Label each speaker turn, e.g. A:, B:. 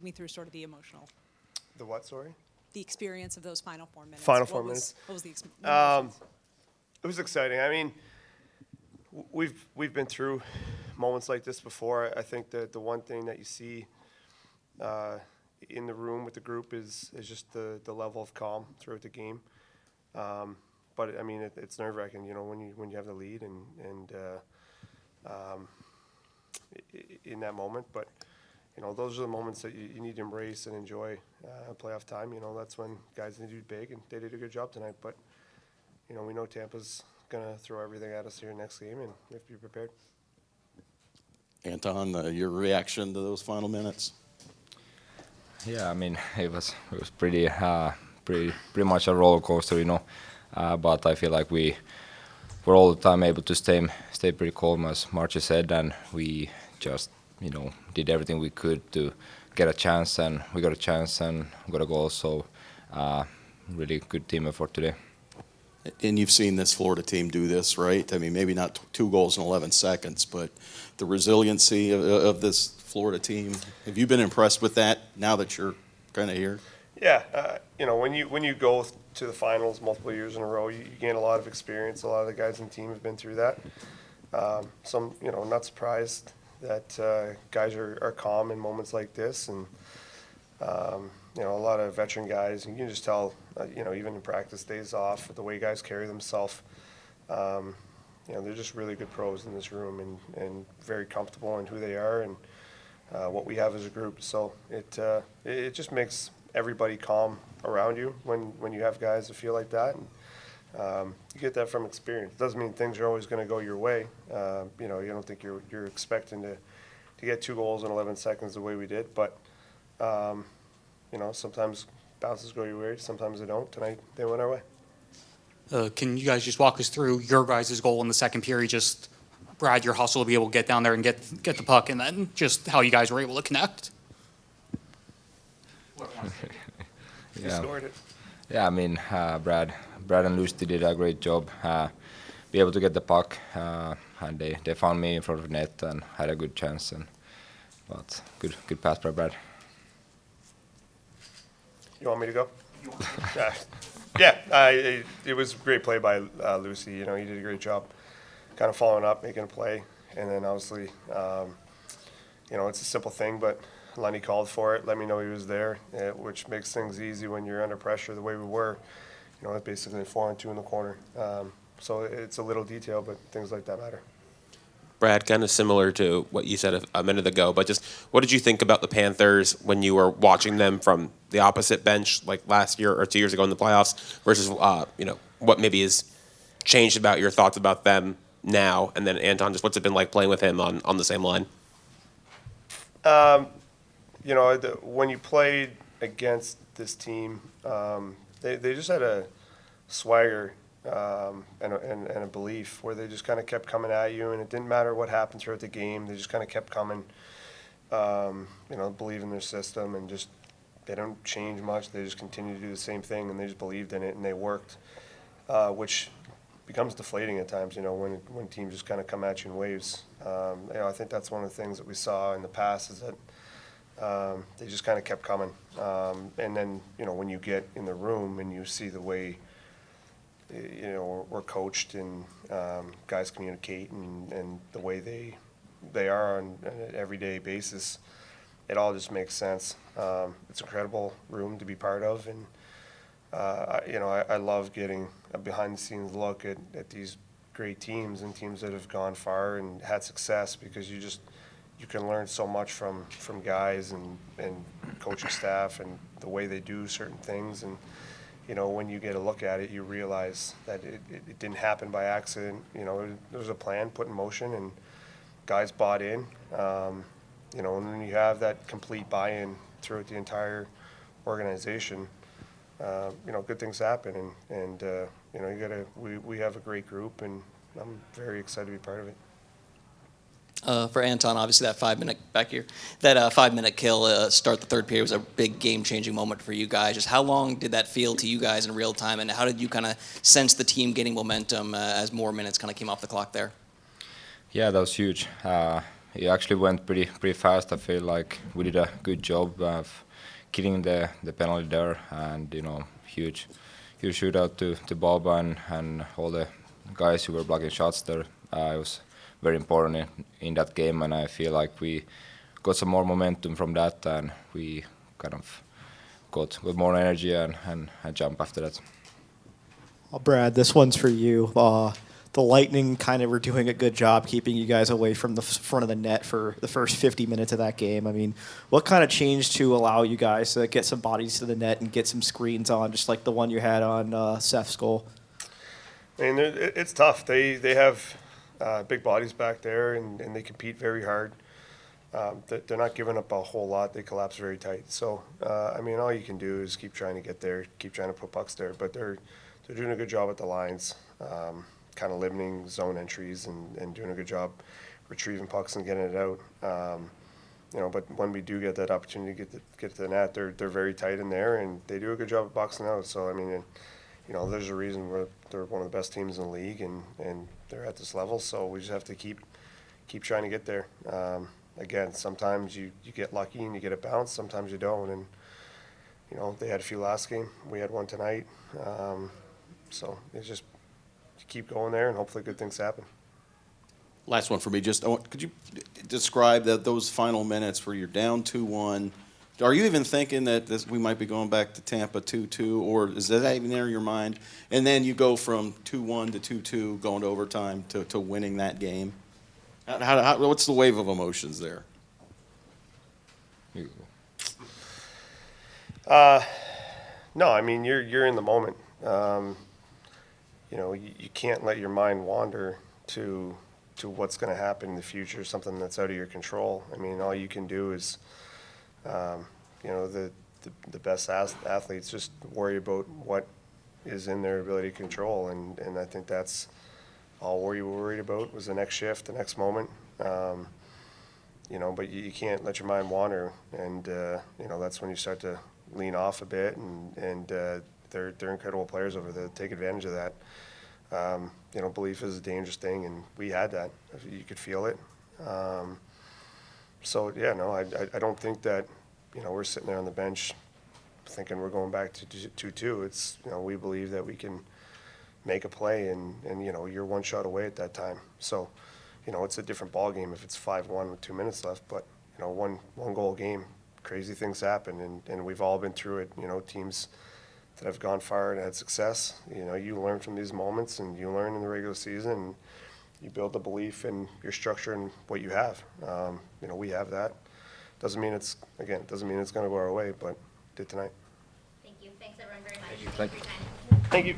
A: Me through sort of the emotional,
B: The what, sorry?
A: the experience of those final 4 minutes.
B: Final 4 minutes.
A: What was the emotions?
B: It was exciting. I mean, we've been through moments like this before. I think that the one thing that you see in the room with the group is just the level of calm throughout the game. But I mean, it's nerve-wracking, you know, when you have the lead and in that moment. But you know, those are the moments that you need to embrace and enjoy. Playoff time, you know, that's when guys need to do big, and they did a good job tonight. But you know, we know Tampa's gonna throw everything at us here next game, and we have to be prepared.
C: Anton, your reaction to those final minutes?
D: Yeah, I mean, it was pretty much a roller coaster, you know. But I feel like we were all the time able to stay pretty calm, as Marchand said, and we just, you know, did everything we could to get a chance, and we got a chance and got a goal. So really good team effort today.
C: And you've seen this Florida team do this, right? I mean, maybe not 2 goals in 11 seconds, but the resiliency of this Florida team. Have you been impressed with that now that you're kind of here?
B: Yeah, you know, when you go to the finals multiple years in a row, you gain a lot of experience. A lot of the guys in the team have been through that. So, you know, not surprised that guys are calm in moments like this, and you know, a lot of veteran guys. You can just tell, you know, even in practice days off, the way guys carry themselves. You know, they're just really good pros in this room, and very comfortable in who they are and what we have as a group. So it just makes everybody calm around you when you have guys that feel like that. And you get that from experience. It doesn't mean things are always going to go your way. You know, you don't think you're expecting to get 2 goals in 11 seconds the way we did, but you know, sometimes bounces go your way, sometimes they don't. Tonight they went our way.
E: Can you guys just walk us through your guys' goal in the second period? Just Brad, your hustle to be able to get down there and get the puck, and then just how you guys were able to connect.
B: You scored it.
D: Yeah, I mean, Brad and Lusty did a great job. Be able to get the puck, and they found me in front of net and had a good chance. But good pass by Brad.
B: You want me to go? Yeah, it was a great play by Lucy. You know, he did a great job kind of following up, making a play. And then obviously, you know, it's a simple thing, but Lenny called for it, let me know he was there, which makes things easy when you're under pressure the way we were. You know, it's basically 4-on-2 in the corner. So it's a little detail, but things like that matter.
F: Brad, kind of similar to what you said a minute ago, but just what did you think about the Panthers when you were watching them from the opposite bench, like last year or 2 years ago in the playoffs, versus you know, what maybe has changed about your thoughts about them now? And then Anton, just what's it been like playing with him on the same line?
B: You know, when you played against this team, they just had a swagger and a belief where they just kind of kept coming at you, and it didn't matter what happened throughout the game. They just kind of kept coming, you know, believe in their system, and just they don't change much. They just continue to do the same thing, and they just believed in it, and they worked, which becomes deflating at times, you know, when teams just kind of come at you in waves. You know, I think that's one of the things that we saw in the past is that they just kind of kept coming. And then, you know, when you get in the room and you see the way, you know, we're coached and guys communicate and the way they are on an everyday basis, it all just makes sense. It's an incredible room to be part of, and you know, I love getting a behind-the-scenes look at these great teams and teams that have gone far and had success, because you can learn so much from guys and coaching staff and the way they do certain things. And you know, when you get a look at it, you realize that it didn't happen by accident. You know, there was a plan put in motion, and guys bought in. You know, and when you have that complete buy-in throughout the entire organization, you know, good things happen. And you know, we have a great group, and I'm very excited to be part of it.
G: For Anton, obviously that 5-minute back here, that 5-minute kill start the third period was a big game-changing moment for you guys. Just how long did that feel to you guys in real time, and how did you kind of sense the team getting momentum as more minutes kind of came off the clock there?
D: Yeah, that was huge. it actually went pretty fast. I feel like we did a good job of killing the penalty there, and huge shootout to Bob and all the guys who were blocking shots there. It was very important in that game, and I feel like we got some more momentum from that, and we kind of got more energy and jump after that.
H: Well, Brad, this one's for you. The Lightning kind of were doing a good job keeping you guys away from the front of the net for the first 50 minutes of that game. I mean, what kind of changed to allow you guys to get some bodies to the net and get some screens on, just like the one you had on Seth's goal?
B: I mean, it's tough. They have big bodies back there, and they compete very hard. They're not giving up a whole lot. They collapse very tight. So, I mean, all you can do is keep trying to get there, keep trying to put pucks there. But they're doing a good job at the lines, kind of limiting zone entries and doing a good job retrieving pucks and getting it out. But when we do get that opportunity to get to the net, they're very tight in there, and they do a good job of boxing out. So, I mean, there's a reason they're one of the best teams in the league, and they're at this level. So we just have to keep trying to get there. Again, sometimes you get lucky and you get a bounce. Sometimes you don't. And, they had a few last game. We had one tonight. So it's just keep going there, and hopefully good things happen.
C: Last one for me. Could you describe those final minutes where you're down 2-1? Are you even thinking that we might be going back to Tampa 2-2, or is that even there in your mind? And then you go from 2-1 to 2-2, going to overtime to winning that game. What's the wave of emotions there?
B: No, I mean you're in the moment. You can't let your mind wander to what's going to happen in the future, something that's out of your control. I mean, all you can do is, the best athletes just worry about what is in their ability to control, and I think that's all we were worried about was the next shift, the next moment. But you can't let your mind wander, and that's when you start to lean off a bit, and they're incredible players over there. Take advantage of that. Belief is a dangerous thing, and we had that. You could feel it. I don't think that we're sitting there on the bench thinking we're going back to 2-2. It's we believe that we can make a play, and you're one shot away at that time. So it's a different ball game if it's 5-1 with 2 minutes left. But one goal game, crazy things happen, and we've all been through it. Teams that have gone far and had success. You learn from these moments, and you learn in the regular season. And you build the belief in your structure and what you have. We have that. Doesn't mean it's going to go our way, but did tonight.
I: Thank you. Thanks everyone very much.
D: Thank you.
I: For your time.
B: Thank you.